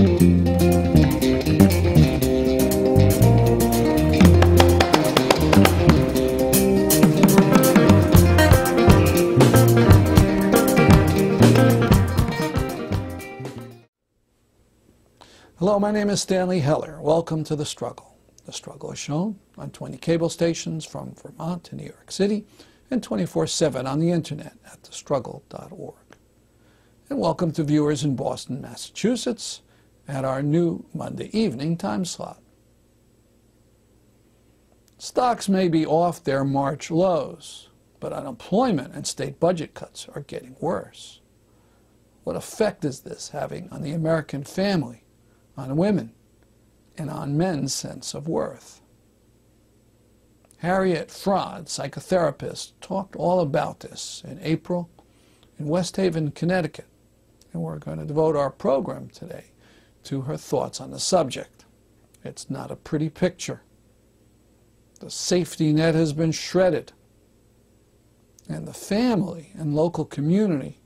Hello, my name is Stanley Heller. Welcome to The Struggle. The Struggle is shown on 20 cable stations from Vermont to New York City and 24/7 on the internet at thestruggle.org. And welcome to viewers in Boston, Massachusetts at our new Monday evening time slot. Stocks may be off their March lows, but unemployment and state budget cuts are getting worse. What effect is this having on the American family, on women, and on men's sense of worth? Harriet Fraad, psychotherapist, talked all about this in April in West Haven, Connecticut, and we're going to devote our program today to her thoughts on the subject. It's not a pretty picture. The safety net has been shredded, and the family and local community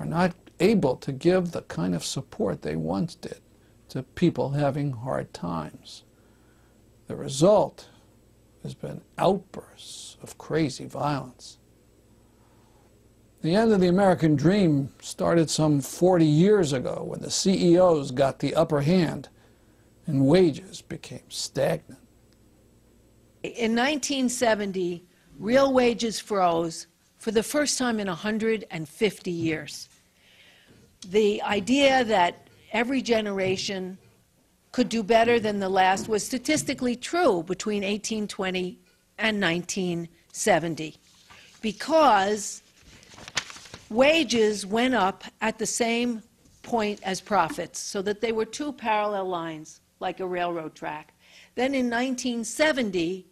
are not able to give the kind of support they once did to people having hard times. The result has been outbursts of crazy violence. The end of the American dream started some 40 years ago when the CEOs got the upper hand and wages became stagnant. In 1970, real wages froze for the first time in 150 years. The idea that every generation could do better than the last was statistically true between 1820 and 1970, because wages went up at the same point as profits, so that they were two parallel lines, like a railroad track. Then in 1970,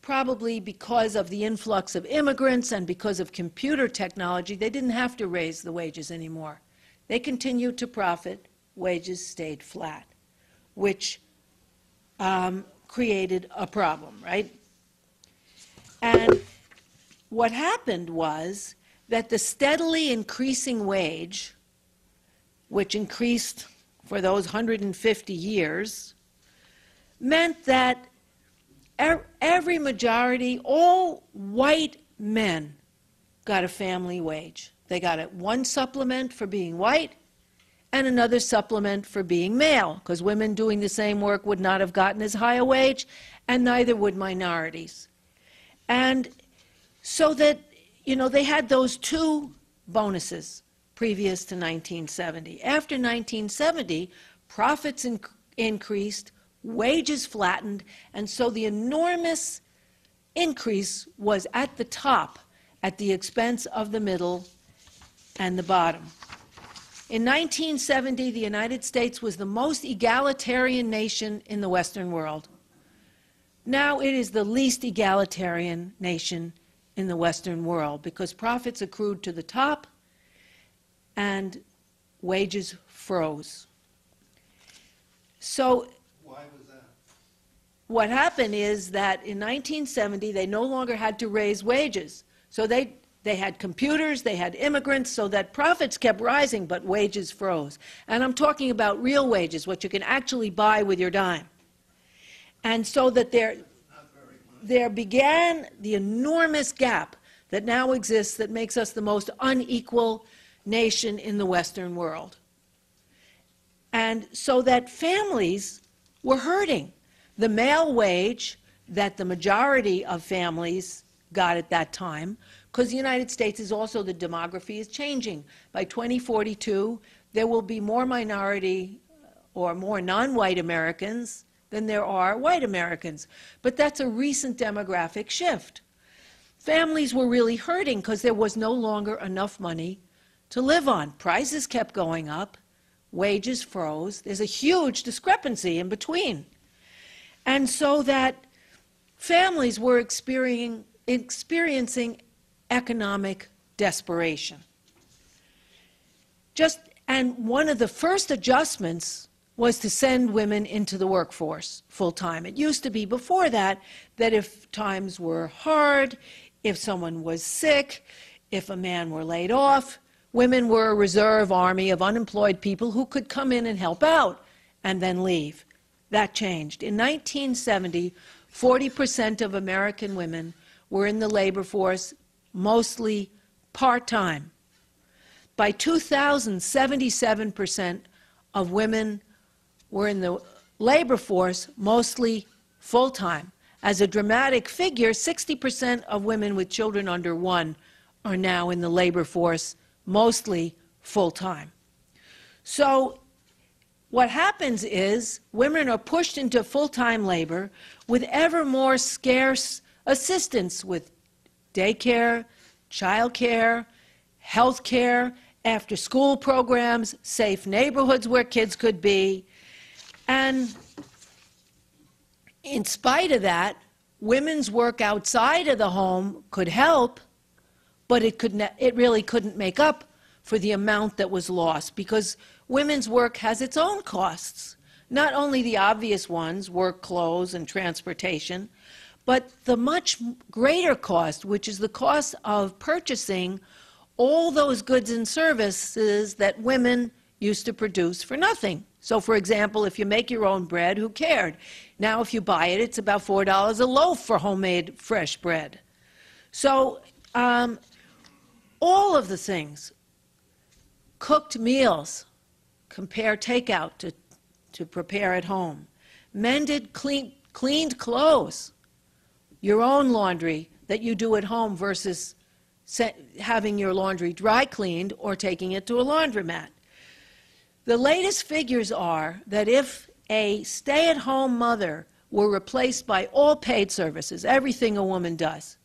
probably because of the influx of immigrants and because of computer technology, they didn't have to raise the wages anymore. They continued to profit. Wages stayed flat, which created a problem, right? And what happened was that the steadily increasing wage, which increased for those 150 years, meant that every majority, all white men, got a family wage. They got one supplement for being white and another supplement for being male, because women doing the same work would not have gotten as high a wage, and neither would minorities. And so that, you know, they had those two bonuses previous to 1970. After 1970, profits increased, wages flattened, and so the enormous increase was at the top, at the expense of the middle and the bottom. In 1970, the United States was the most egalitarian nation in the Western world. Now it is the least egalitarian nation in the Western world, because profits accrued to the top and wages froze. So why was that? What happened is that in 1970, they no longer had to raise wages. So they had computers, they had immigrants, so that profits kept rising, but wages froze. And I'm talking about real wages, what you can actually buy with your dime. And so that there began the enormous gap that now exists that makes us the most unequal nation in the Western world. And so that families were hurting. The male wage that the majority of families got at that time, because the United States is also, the demography is changing. By 2042, there will be more minority or more non-white Americans than there are white Americans. But that's a recent demographic shift. Families were really hurting because there was no longer enough money to live on. Prices kept going up, wages froze. There's a huge discrepancy in between. And so that families were experiencing economic desperation. And one of the first adjustments was to send women into the workforce full-time. It used to be before that if times were hard, if someone was sick, if a man were laid off, women were a reserve army of unemployed people who could come in and help out and then leave. That changed. In 1970, 40% of American women were in the labor force, mostly part-time. By 2000, 77% of women were in the labor force, mostly full-time. As a dramatic figure, 60% of women with children under 1 are now in the labor force, mostly full-time. So what happens is women are pushed into full-time labor with ever more scarce assistance with daycare, childcare, health care, after-school programs, safe neighborhoods where kids could be. And in spite of that, women's work outside of the home could help, but it really couldn't make up for the amount that was lost, because women's work has its own costs. Not only the obvious ones, work clothes and transportation, but the much greater cost, which is the cost of purchasing all those goods and services that women used to produce for nothing. So, for example, if you make your own bread, who cared? Now, if you buy it, it's about $4 a loaf for homemade fresh bread. So, all of the things, cooked meals, compare takeout to prepare at home, mended, cleaned clothes, your own laundry that you do at home versus having your laundry dry cleaned or taking it to a laundromat. The latest figures are that if a stay-at-home mother were replaced by all paid services, everything a woman does,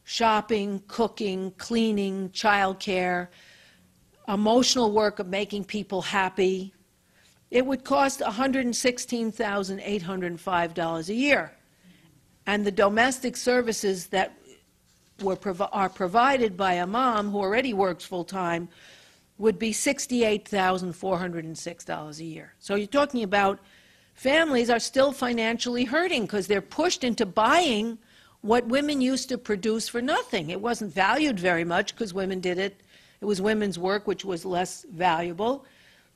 shopping, cooking, cleaning, childcare, emotional work of making people happy, it would cost $116,805 a year. And the domestic services that are provided by a mom who already works full-time would be $68,406 a year. So you're talking about families are still financially hurting because they're pushed into buying what women used to produce for nothing. It wasn't valued very much because women did it. It was women's work, which was less valuable.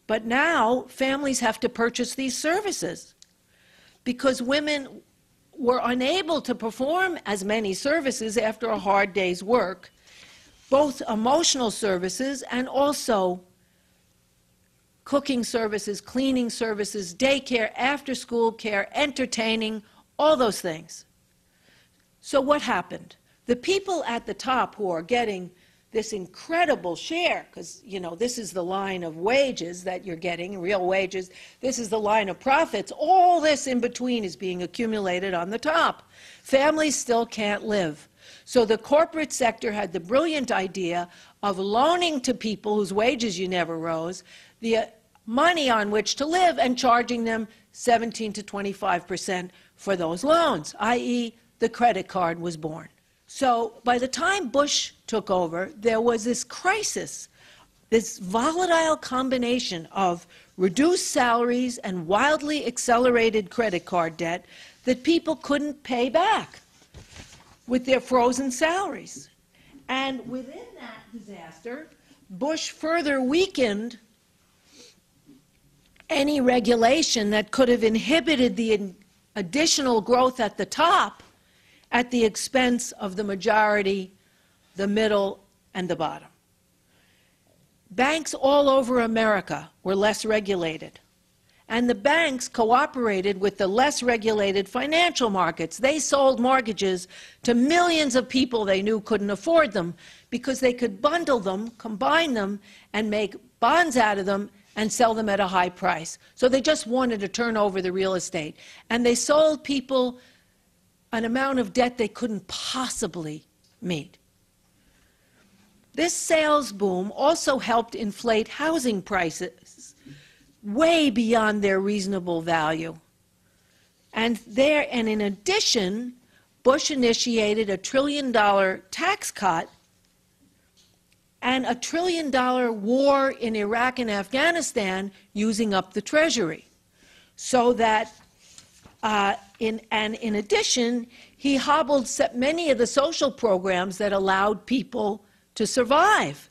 But now families have to purchase these services because women were unable to perform as many services after a hard day's work, both emotional services and also cooking services, cleaning services, daycare, after-school care, entertaining, all those things. So what happened? The people at the top who are getting this incredible share, because, you know, this is the line of wages that you're getting, real wages, this is the line of profits, all this in between is being accumulated on the top. Families still can't live. So the corporate sector had the brilliant idea of loaning to people whose wages you never rose the money on which to live and charging them 17 to 25% for those loans, i.e. the credit card was born. So by the time Bush took over, there was this crisis, this volatile combination of reduced salaries and wildly accelerated credit card debt that people couldn't pay back with their frozen salaries. And within that disaster, Bush further weakened any regulation that could have inhibited the additional growth at the top at the expense of the majority, the middle, and the bottom. Banks all over America were less regulated, and the banks cooperated with the less regulated financial markets. They sold mortgages to millions of people they knew couldn't afford them because they could bundle them, combine them, and make bonds out of them and sell them at a high price. So they just wanted to turn over the real estate. And they sold people an amount of debt they couldn't possibly meet. This sales boom also helped inflate housing prices way beyond their reasonable value. And in addition, Bush initiated a $1 trillion tax cut and a $1 trillion war in Iraq and Afghanistan using up the Treasury. So that in addition, he hobbled many of the social programs that allowed people to survive.